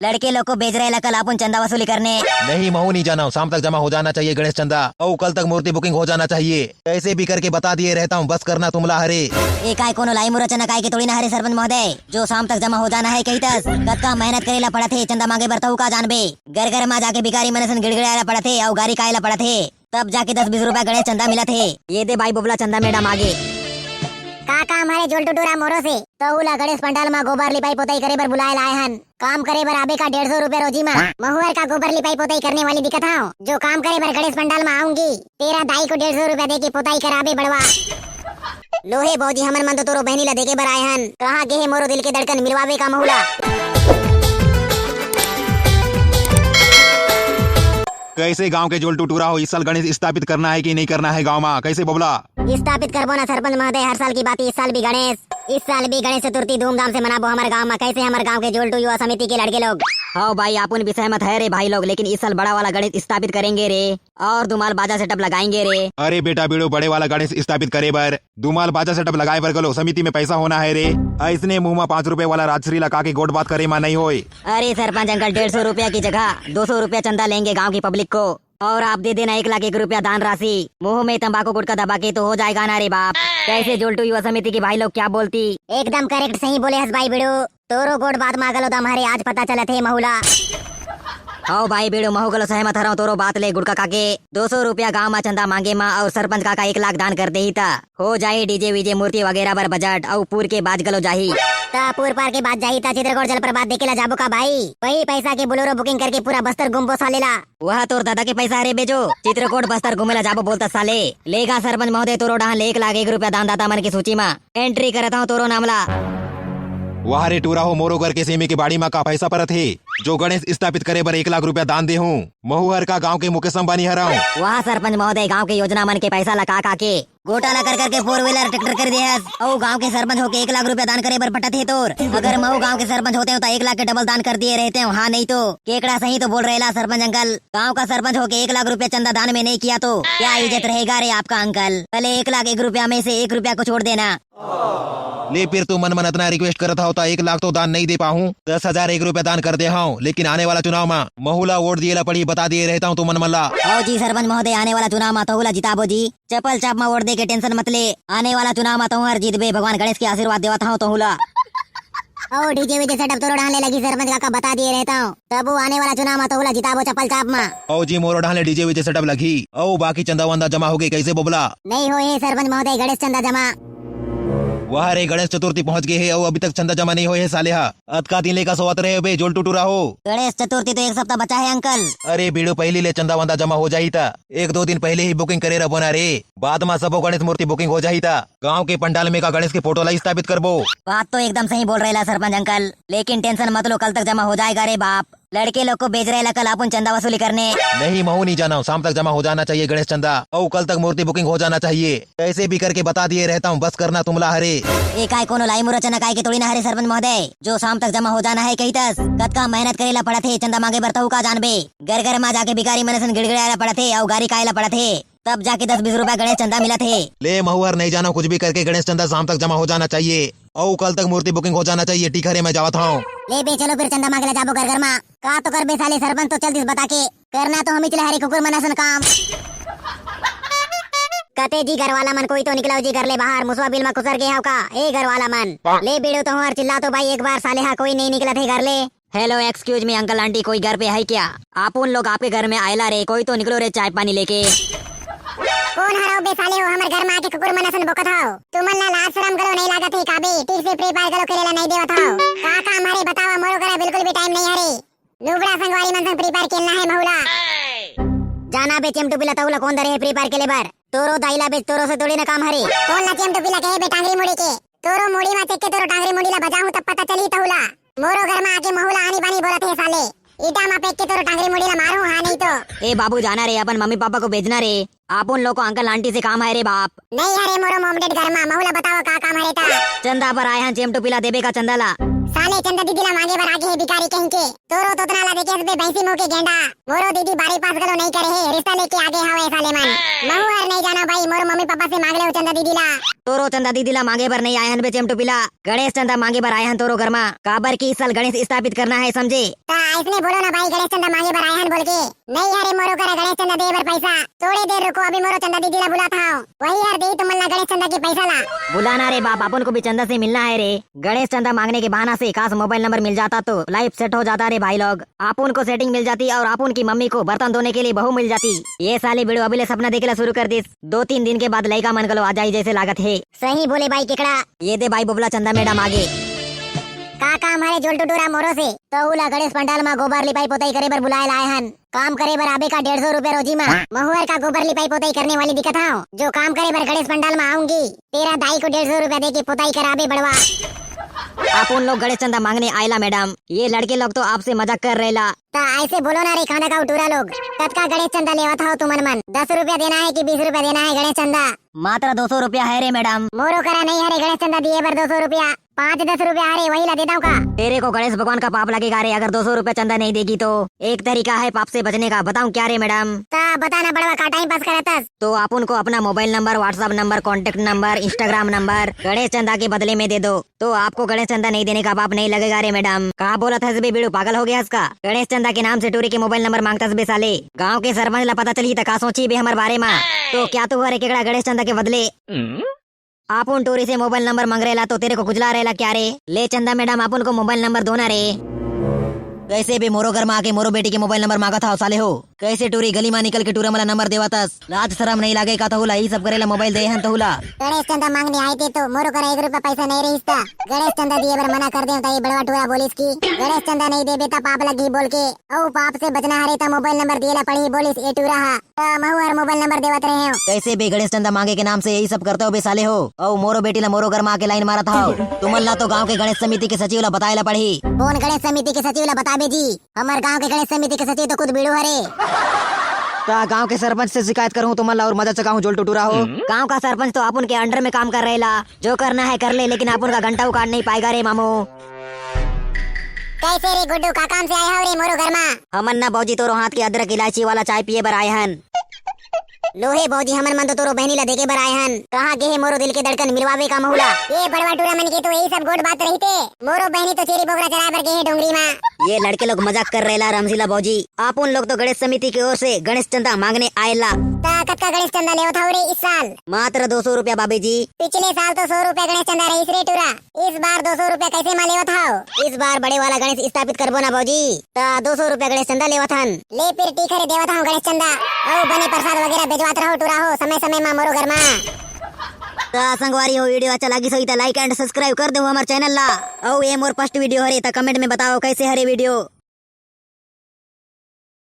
लड़के लोग को बेच रहे कल अपन चंदा वसूली करने। नहीं महू नहीं जाना हूँ, शाम तक जमा हो जाना चाहिए गणेश चंदा और कल तक मूर्ति बुकिंग हो जाना चाहिए। ऐसे भी करके बता दिए रहता हूँ, बस करना तुमला हरे। एक आय कोनो लाई मुरचना काय के थोड़ी ना हरे सरपंच महोदय, जो शाम तक जमा हो जाना है कही तस कतका मेहनत करेला पड़ा थे चंदा मांगे बरताऊ का जानबे। घर घर में जाके भिखारी मनसन गिड़गिड़ाला पड़ा थे और गाड़ी कायला पड़ा थे, तब जाके 10-20 रुपया गणेश चंदा मिला थे। ये दे भाई बुबला चंदा मैडम आगे का काम हरे जोल टुटूरा मोरो से तो उला गणेश पंडाल में गोबर लिपाई पोताई करे बर बुलाए लाए हन। काम करे बर आबे का 150 रुपया रोजी में। महुअर का गोबर लिपाई पोताई करने वाली दिक्कत है, जो काम करे बर गणेश पंडाल में आऊंगी तेरा दाई को 150 रुपया दे के पोताई कराबे बड़वा। लोहे बौजी हमन मन तो तोरो बहनी ला देके बर आए हन, कहाँ गे है मोरो दिल के धड़कन मिलवावे का महुला। कैसे गांव के जोल टूटूरा हो, इस साल गणेश स्थापित करना है कि नहीं करना है गांव में, कैसे बबला? स्थापित करबो ना सरपंच महोदय, हर साल की बात, इस साल भी गणेश, इस साल भी गणेश चतुर्थी धूमधाम से मनाबो हमारे गांव में। कैसे हमारे गांव के जोलटू युवा समिति के लड़के लोग। हाँ भाई अपन भी सहमत है रे भाई लोग, लेकिन इस साल बड़ा वाला गणेश स्थापित करेंगे रे और धुमाल बाजा सेटअप लगाएंगे रे। अरे बेटा बेड़ो बड़े वाला गणेश स्थापित करे बर धुमाल बाजा सेटअप लगाए बर गलो, समिति में पैसा होना है रे। ऐसने मुंह में 5 रुपए वाला राजश्री लगा के गोट बात करे मां नहीं होए। अरे सरपंच अंकल 150 रुपया की जगह 200 रुपया चंदा लेंगे गाँव की पब्लिक को, और आप दे देना 1,01,000 रुपया दान राशि। मुंह में तंबाकू गुटखा दबा के तो हो जाएगा ना रे बाप। कैसे जोलटू युवा समिति के भाई लोग क्या बोलती? एकदम करेक्ट सही बोले हस भाई बेड़ो, तोरो गोट बात मांगलो दम हरे आज पता चला थे महुला। हाँ भाई बेड़ो महू गलो सहमत हराओ तोरो बात ले। गुड़का काके 200 रुपया गाँव में चंदा मांगे माँ और सरपंच काका 1,00,000 दान कर दे ही था, हो जाए डीजे वीजे मूर्ति वगैरह बर बजट और पूर के बाज गलो जाही पूर पार के बाद जाही ता चित्रकोट जलप्रपात देखे ला जाबो का भाई। वही पैसा के बोलेरो बुकिंग करके पूरा बस्तर घुमबो सालेला। वह तोर दादा के पैसा रे बेचो, चित्रकोट बस्तर घूमेला जाबो बोलता साले। लेगा सरपंच महोदय तोरो डहा 1,01,000 रुपया दान दाता मन की सूची में एंट्री करता हूँ तोरो नामला। वहाँ रे टूरा हो मोरो घर के सेमी के बाड़ी में का पैसा परत है, जो गणेश स्थापित करे बर 1,00,000 रुपया दान दे हूँ। महुहर का गांव के मुकेश अंबानी हराऊं। वहाँ सरपंच महोदय गांव के योजना मन के पैसा लगा के घोटाला कर करके 4 व्हीलर ट्रैक्टर कर दिया और गांव के सरपंच होके 1,00,000 रुपया दान करे बर पटत है तोर। अगर महू गांव के सरपंच होते हो तो 1,00,000 के डबल दान कर दिए रहते हो। हाँ नहीं तो केकड़ा सही तो बोल रहेला सरपंच अंकल। गांव का सरपंच होके 1,00,000 रुपया चंदा दान में नहीं किया तो क्या इज्जत रहेगा रे आपका अंकल? पहले 1,01,000 रुपया में से 1 रुपया को छोड़ देना। ले फिर तू मन इतना रिक्वेस्ट करता होता 1,00,000 तो दान नहीं दे पाऊँ, 10,000 1 रुपया दान कर दे हूँ, लेकिन आने वाला चुनाव में महुला वोट दिए पड़ी बता दिए रहता हूँ तू मन मल्ला। आओ जी सरपंच महोदय आने वाला चुनाव में तहुला जिताबो जी, चपल चाप में वोट दे के टेंशन मत ले। आने वाला चुनाव में तोहर जीतबे, भगवान गणेश के आशीर्वाद देवता हूँ तहुला। ओ डीजे वीजे सेटअप तोरो डालने लगी सरपंच काका बता दिए रहता हूँ, तब वो आने वाला चुनाव में तहुला जिताबो चपल चाप में। ओ जी मोरो ढाले डीजे वीजे सेटअप लगी ओ बाकी चंदा वंदा जमा हो गई, कैसे बोबला? नहीं हो सरपंच महोदय गणेश चंदा जमा। वहाँ रे गणेश चतुर्थी पहुँच गए है और अभी तक चंदा जमा नहीं हुए है साले। अतका दिन लेकर सोवत रहे बे जोल टूटूरा हो। गणेश चतुर्थी तो 1 सप्ताह बचा है अंकल। अरे बीड़ो पहले ले चंदा वंदा जमा हो जाही था, 1-2 दिन पहले ही बुकिंग करे रहो ना रे, बाद में सबो गणेश मूर्ति बुकिंग हो जाही था। गाँव के पंडाल में का गणेश के फोटो ला स्थापित करबो। बात तो एकदम सही बोल रहे सरपंच अंकल, लेकिन टेंशन मत लो, कल तक जमा हो जाएगा रे बाप। लड़के लोग को बेच रहे कल अपन चंदा वसूली करने। नहीं महू नहीं जाना हूँ, शाम तक जमा हो जाना चाहिए गणेश चंदा और कल तक मूर्ति बुकिंग हो जाना चाहिए। ऐसे भी करके बता दिए रहता हूँ, बस करना तुमला हरे। एक आय कोनो लाई मुरचना काय के थोड़ी ना हरे सरपंच महोदय, जो शाम तक जमा हो जाना है कही तस कतका मेहनत करेला पड़ा थे चंदा मांगे बरताऊ का जानबे। घर घर में जाके भिखारी मनसन गिड़गिड़ाला पड़ा थे और गाड़ी कायला पड़ा थे, तब जाके 10-20 रुपया गणेश चंदा मिला थे। ले महुअर नहीं जाना, कुछ भी करके गणेश चंदा शाम तक जमा हो जाना चाहिए और कल तक मूर्ति बुकिंग हो जाना चाहिए। ठीक है मैं जावत हूँ। ले बे चलो फिर चंदा मांगे जाबो घर घर में का तो कर बे साले सरपंच तो चल दिस बता के करना तो हम ही चले हरे कुकुर मनासन काम। कते जी घर वाला मन कोई तो निकलाओ जी घर ले बाहर, मुसवा बिल में कुसर गया का ए घर वाला मन। ले बेड़ो तो हर चिल्ला तो भाई एक बार साले हा कोई नहीं निकला थे घर ले। Hello excuse me uncle aunty, कोई घर पे है क्या? आप उन लोग आपके घर में आयला रे, कोई तो निकलो रे चाय पानी लेके। कौन हराओ बे साले हो हमारे घर में आके कुकुर मनसन बोकत हो? तुमन ला लाज शरम करो नहीं लागत है काबे, ठीक से फ्री फायर करो खेलेला नहीं देवत हो। का काम हरे बतावा, मोरो करा बिल्कुल भी टाइम नहीं हरे। लुबड़ा संगवारी मनसन फ्री फायर खेलना है महुला। जाना बे चेमटू पिला तहुला कौन दरे है फ्री फायर खेले बार? तोरो दाइला बे तोरो से थोड़ी ना काम हरे। कौन ला चेमटू पिला कहे बे टांगरी मुड़ी के? तोरो मुड़ी में चेक के तोरो टांगरी मुड़ी ला बजाऊं तब पता चली तहुला। मोरो घर में आके महुला आनी बानी बोलत है साले, ईटा में पेक के तोरो टांगरी मुड़ी ला मारू। हाँ नहीं तो ए बाबू जाना रे, अपन मम्मी पापा को भेजना रे, आप उन लोग को अंकल आंटी से काम है रे बाप। नहीं हरे मोरो मोमडेट घर में महुला बताओ का काम हरे ता? चंदा पर आए हैं चेमटू पिला देबे का चंदा ला। साले चंदा दीदी ला मांगे बर आगे है भिखारी कहीं के तोरो तोतना ला देखे बे भैंसी मुंह के गेंडा मोरो दीदी बारी पास गलो नहीं करे है रिश्ता लेके आगे हावे साले मन महू हर नहीं जाना भाई मोरो मम्मी पापा से मांग ले हो चंदा दीदी ला तोरो चंदा दीदी ला मांगे बर नहीं आए हन बे चेमटू पिला। गणेश चंदा मांगे बर आए हन तोरो घर में काबर की इस साल गणेश स्थापित करना है समझे। ता इसने बोलो ना भाई गणेश चंदा मांगे बर आए हन बोल के नहीं हरे मोरो करे गणेश चंदा दे बर पैसा थोड़ी देर रुको अभी मोरो चंदा दीदी ला बुलाता हूं वही यार दे तुम गणेश चंदा के पैसा ला। बुलाना रे बाप अपन को भी चंदा से मिलना है रे। गणेश चंदा मांगने के बहाना से काश मोबाइल नंबर मिल जाता तो लाइफ सेट हो जाता रे भाई लोग। अपन को सेटिंग मिल जाती और अपन की मम्मी को बर्तन धोने के लिए बहू मिल जाती। ये साले वीडियो अभी सपना देखेला शुरू कर दिस 2-3 दिन के बाद लड़का मन गलो आ जाई जैसे लागत है। सही बोले भाई केकड़ा ये दे भाई बुबला चंदा मैडम आगे काका हमारे जोल टुटूरा मोरो से तो उला गणेश पंडाल में गोबर लिपाई पोताई करे बर बुलाए लाए हन। काम करे बर आबे का 150 रुपए रोजी में महुअर का गोबर लिपाई पोताई करने वाली दिक्कत है जो काम करे बर गणेश पंडाल में आऊंगी तेरा दाई को 150 रुपया दे के पोताई कराबे बड़वा। अपन लोग गणेश चंदा मांगने आयला मैडम ये लड़के लोग तो आपसे मजाक कर रहेला। ता ऐसे बोलो ना रे खाना का उटूरा लोग तत्का गणेश चंदा लेवत हो तुमन मन 10 रुपया देना है कि 20 रुपया देना है गणेश चंदा। मात्र 200 रुपया है रे मैडम। मोरो करा नहीं हरे गणेश चंदा दिए बर 200 रुपया 5-10 रुपया हरे वही ला देता हूँ का। तेरे को गणेश भगवान का पाप लगेगा रे अगर 200 रुपया चंदा नहीं देगी तो। एक तरीका है पाप से बचने का बताऊं क्या रे मैडम। ता बताना बड़वा का टाइम पास करतस तो अपन को अपना mobile number WhatsApp number contact number Instagram number Ganesh चंदा के बदले में दे दो तो आपको गणेश चंदा नहीं देने का पाप नहीं लगेगा रे मैडम। कहा बोला था बीड़ू पागल हो गया इसका। गणेश चंदा के नाम से टूरी के मोबाइल नंबर मांगता बे साले। गाँव के सरपंच ला पता चली का सोची बे हमारे बारे में तो क्या तू हरे केकड़ा गणेश चंदा के बदले आपन टोरी से मोबाइल नंबर मांग रहेला तो तेरे को खुजला रहेला क्या रे। ले चंदा मैडम अपन को मोबाइल नंबर दो ना रे। कैसे भी मोरो घर में आके मोरो बेटी के मोबाइल नंबर मांगा था साले हो। कैसे टूरी गली में निकल के टूरा मला नंबर देवातस लाज शरम नहीं लागे का तहुला ये सब करेला मोबाइल दे हन तहुला। गणेश चंदा मांगने आए थे तो मोरो कर 1 रुपया पैसा नहीं रहीस था गणेश चंदा दिए बर मना कर दे तो ये बड़वा टूरा बोलिस की गणेश चंदा नहीं दे बेटा पाप लगी बोल के औ पाप से बचना हरे ता मोबाइल नंबर दिएला पड़ी बोलिस ए टूरा हा महू हर मोबाइल नंबर देवत रहे हो। कैसे बे गणेश चंदा मांगे के नाम से यही सब करते हो बे साले हो। औ मोरो बेटी ला मोरो घर में आके लाइन मारा था तुमन ला तो गाँव के गणेश समिति के सचिव ला बताए ला पड़ी। कौन गणेश समिति के सचिव ला बताबे जी हमार गाँव के गणेश समिति के सचिव तो खुद बीड़ू हरे। गांव के सरपंच से शिकायत करूं तो मला और मदद चकाऊं जोल टूटूरा हो। गांव का सरपंच तो अपन के अंडर में काम कर रहेला जो करना है कर ले लेकिन अपन का घंटा उकाड़ नहीं पाएगा रे मामू। कैसे रे गुड्डू का काम से आए हो रे मोरो घर में। हमन ना बौजी तोरो हाथ की अदरक इलायची वाला चाय पिए बर आए हन। लोहे बौजी हमन मन तो तोरो बहनी ला देखे बर आए हन कहाँ गे है मोरो दिल के धड़कन मिलवावे का महुला। ये बड़वा टूरा मन के तो यही सब गोट बात रही थे मोरो बहनी तो चेरी बोगरा चराए बर गे है डोंगरी में। ये लड़के लोग मजाक कर रहेला रमजीला बौजी। अपन लोग तो गणेश समिति की ओर से गणेश चंदा मांगने आएला। कत का गणेश चंदा ले रे इस साल मात्र 200 रुपया बाबी जी। पिछले साल तो 100 रुपया गणेश चंदा रही रे टूरा इस बार 200 रुपया कैसे मा लेवत हो। इस बार बड़े वाला गणेश स्थापित करबो ना बौजी ता 200 रुपया गणेश चंदा लेवत हन। ले फिर टीका रे देवत हूँ गणेश चंदा और बने प्रसाद वगैरह भेजवात रहो टूरा हो समय समय में मोरो घर में। संगवारी हो वीडियो अच्छा लगी सो लाइक एंड सब्सक्राइब कर दो हमारे चैनल ला। और ये मोर फर्स्ट वीडियो हरे ता कमेंट में बताओ कैसे हरे वीडियो।